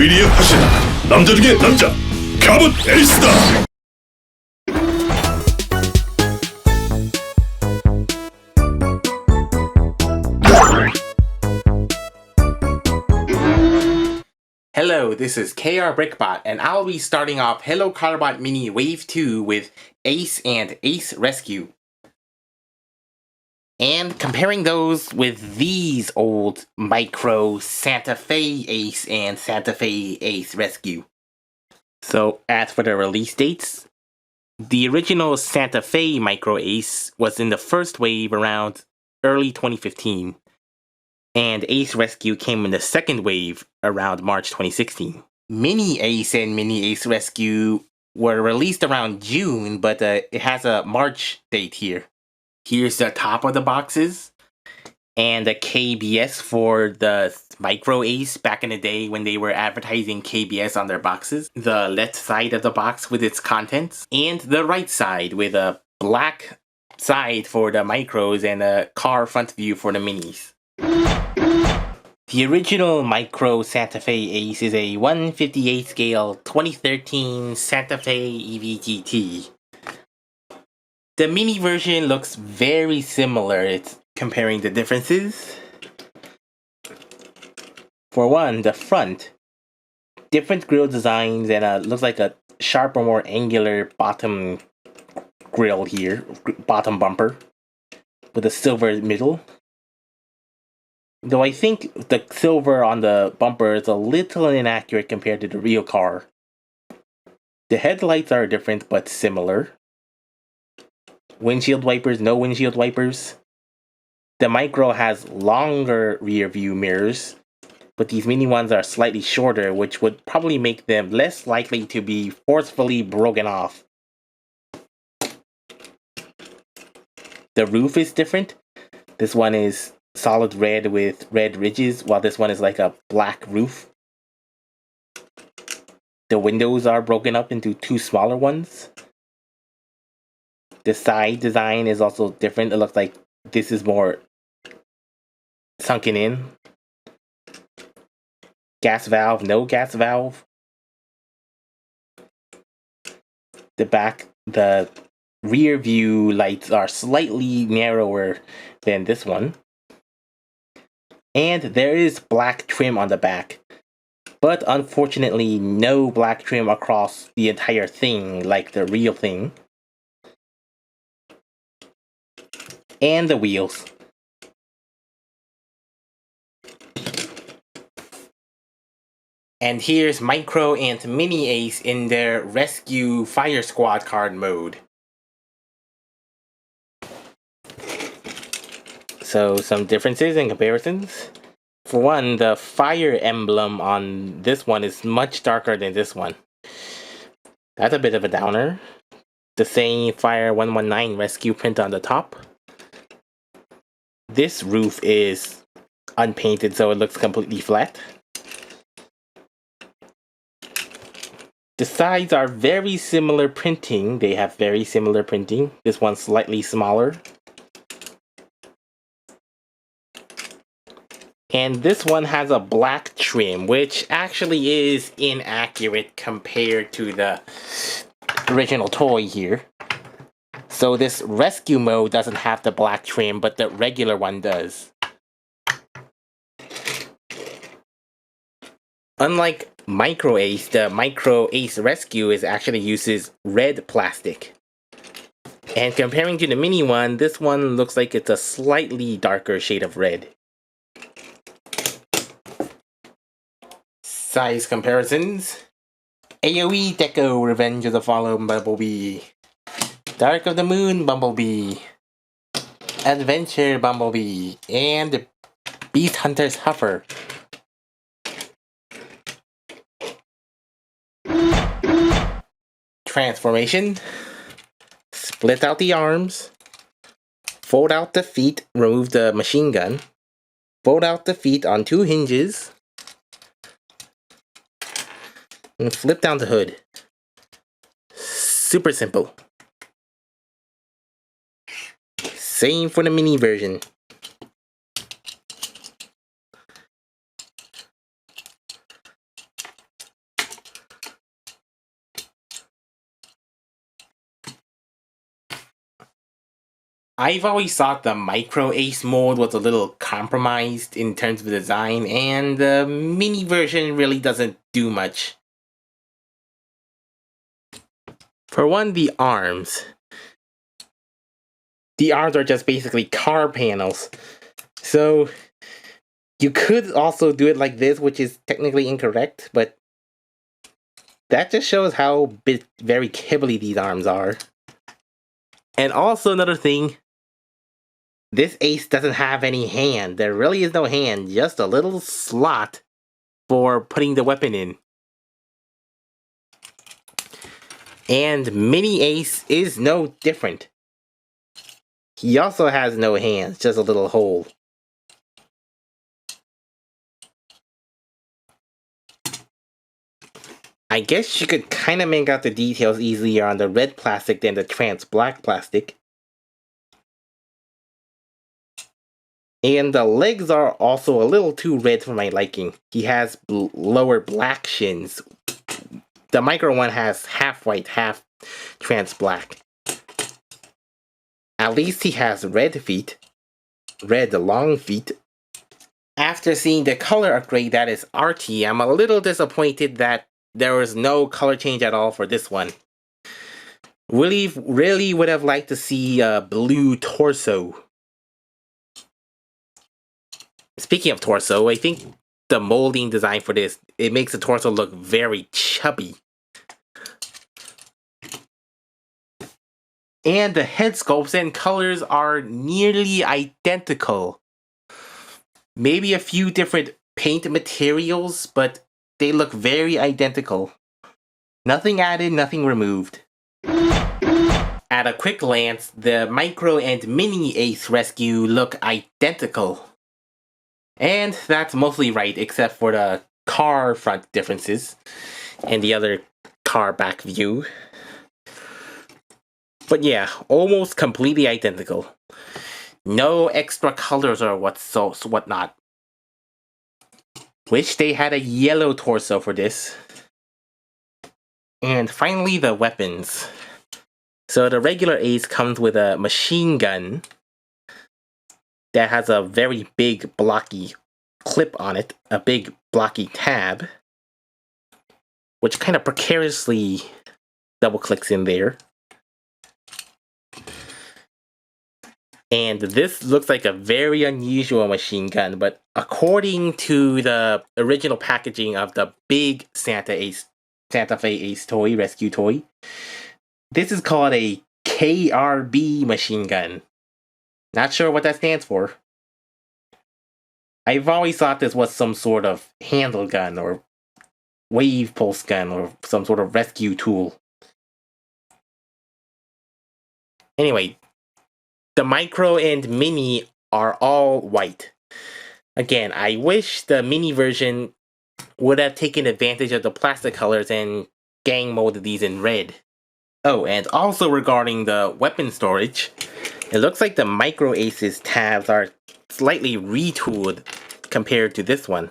위리의 화신, 남자 중에 남자, 카봇 에이스다. Hello, this is KRBrickBot, and I'll be starting off Hello Carbot Mini Wave 2 with Ace and Ace Rescue. And comparing those with these old Micro Santa Fe Ace and Santa Fe Ace Rescue. So as for the release dates, the original Santa Fe Micro Ace was in the first wave around early 2015. And Ace Rescue came in the second wave around March 2016. Mini Ace and Mini Ace Rescue were released around June, but it has a March date here. Here's the top of the boxes, and the KBS for the Micro Ace back in the day when they were advertising KBS on their boxes. The left side of the box with its contents, and the right side with a black side for the Micros and a car front view for the Minis. The original Micro Santa Fe Ace is a 1/58 scale 2013 Santa Fe EV GT. The mini version looks very similar. It's comparing the differences. For one, the front. Different grille designs and looks like a sharper, more angular bottom grille here. Bottom bumper. With a silver middle. Though I think the silver on the bumper is a little inaccurate compared to the real car. The headlights are different but similar. Windshield wipers, no windshield wipers. The Micro has longer rear view mirrors, but these mini ones are slightly shorter, which would probably make them less likely to be forcefully broken off. The roof is different. This one is solid red with red ridges, while this one is like a black roof. The windows are broken up into two smaller ones. The side design is also different. It looks like this is more sunken in. Gas valve, no gas valve. The rear view lights are slightly narrower than this one. And there is black trim on the back. But unfortunately, no black trim across the entire thing like the real thing. And the wheels. And here's Micro and Mini Ace in their Rescue Fire Squad card mode. So some differences and comparisons. For one, the fire emblem on this one is much darker than this one. That's a bit of a downer. The same Fire 119 Rescue print on the top. This roof is unpainted, so it looks completely flat. The sides are very similar printing. They have very similar printing. This one's slightly smaller. And this one has a black trim, which actually is inaccurate compared to the original toy here. So this rescue mode doesn't have the black trim, but the regular one does. Unlike Micro Ace, the Micro Ace Rescue actually uses red plastic. And comparing to the mini one, this one looks like it's a slightly darker shade of red. Size comparisons. AoE Deco Revenge of the Fallen Bumblebee. Dark of the Moon Bumblebee. Adventure Bumblebee. And Beast Hunter's Huffer. Transformation. Split out the arms. Fold out the feet, remove the machine gun. Fold out the feet on two hinges. And flip down the hood. Super simple. Same for the mini version. I've always thought the Micro Ace mold was a little compromised in terms of design, and the mini version really doesn't do much. For one, the arms. The arms are just basically car panels. So, you could also do it like this, which is technically incorrect, but that just shows how very kibbly these arms are. And also another thing, this Ace doesn't have any hand. There really is no hand, just a little slot for putting the weapon in. And Mini Ace is no different. He also has no hands, just a little hole. I guess you could kind of make out the details easier on the red plastic than the trans black plastic. And the legs are also a little too red for my liking. He has lower black shins. The Micro one has half white, half trans black. At least he has red feet. Red long feet. After seeing the color upgrade that is arty, I'm a little disappointed that there was no color change at all for this one. Really would have liked to see a blue torso. Speaking of torso, I think the molding design for this, it makes the torso look very chubby. And the head sculpts and colors are nearly identical. Maybe a few different paint materials, but they look very identical. Nothing added, nothing removed. At a quick glance, the Micro and Mini Ace Rescue look identical. And that's mostly right, except for the car front differences and the other car back view. But yeah, almost completely identical. No extra colors or whatnot. Wish they had a yellow torso for this. And finally, the weapons. So the regular Ace comes with a machine gun that has a very big blocky clip on it, a big blocky tab, which kind of precariously double clicks in there. And this looks like a very unusual machine gun, but according to the original packaging of the big Santa Fe Ace toy, rescue toy, this is called a KRB machine gun. Not sure what that stands for. I've always thought this was some sort of handle gun or wave pulse gun or some sort of rescue tool. Anyway, the Micro and Mini are all white. Again, I wish the Mini version would have taken advantage of the plastic colors and gang molded these in red. Oh, and also regarding the weapon storage, it looks like the Micro Ace's tabs are slightly retooled compared to this one.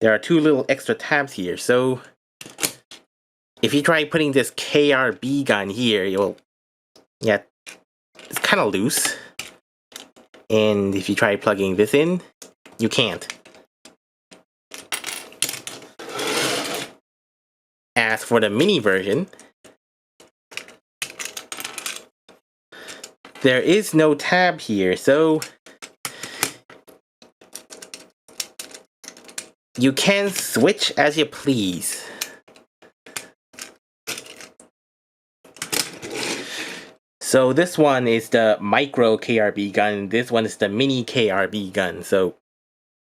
There are two little extra tabs here, so if you try putting this KRB gun here, it's kind of loose. And if you try plugging this in, you can't. As for the Mini version, there is no tab here, so you can switch as you please. So this one is the Micro KRB gun, this one is the Mini KRB gun. So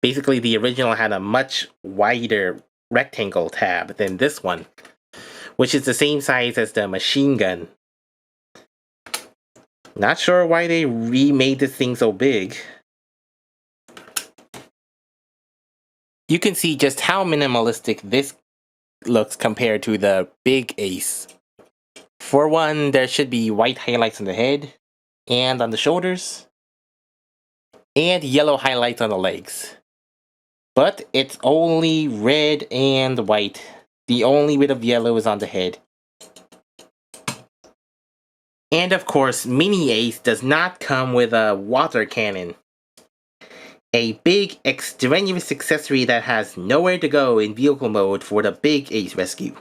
basically the original had a much wider rectangle tab than this one, which is the same size as the machine gun. Not sure why they remade this thing so big. You can see just how minimalistic this looks compared to the big Ace. For one, there should be white highlights on the head and on the shoulders, and yellow highlights on the legs. But it's only red and white. The only bit of yellow is on the head. And of course, Mini Ace does not come with a water cannon. A big extraneous accessory that has nowhere to go in vehicle mode for the big Ace rescue.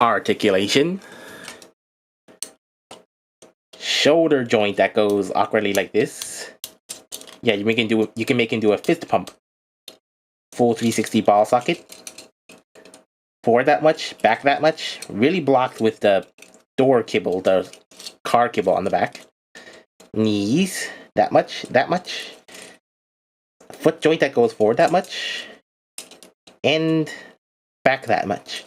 Articulation. Shoulder joint that goes awkwardly like this. Yeah, you can make him do a fist pump. Full 360 ball socket. Forward that much, back that much. Really blocked with the door kibble, the car kibble on the back. Knees, that much, that much. Foot joint that goes forward that much. And back that much.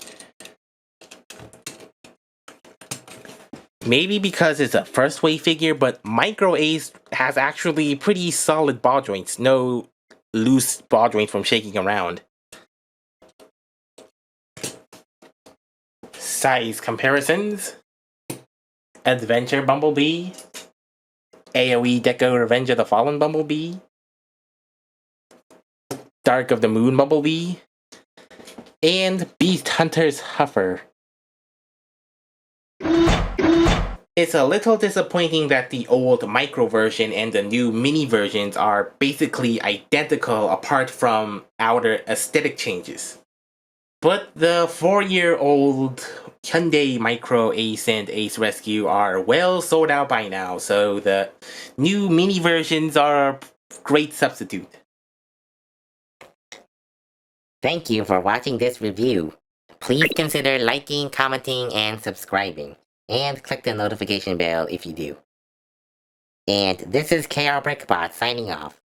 Maybe because it's a first wave figure, but Micro Ace has actually pretty solid ball joints. No loose ball joint from shaking around. Size comparisons. Adventure Bumblebee. AoE Deco Revenge of the Fallen Bumblebee. Dark of the Moon Bumblebee. And Beast Hunter's Huffer. It's a little disappointing that the old micro version and the new mini versions are basically identical apart from outer aesthetic changes. But the 4-year-old Hyundai Micro Ace and Ace Rescue are well sold out by now, so the new mini versions are a great substitute. Thank you for watching this review. Please consider liking, commenting, and subscribing. And click the notification bell if you do. And this is KRBrickBot signing off.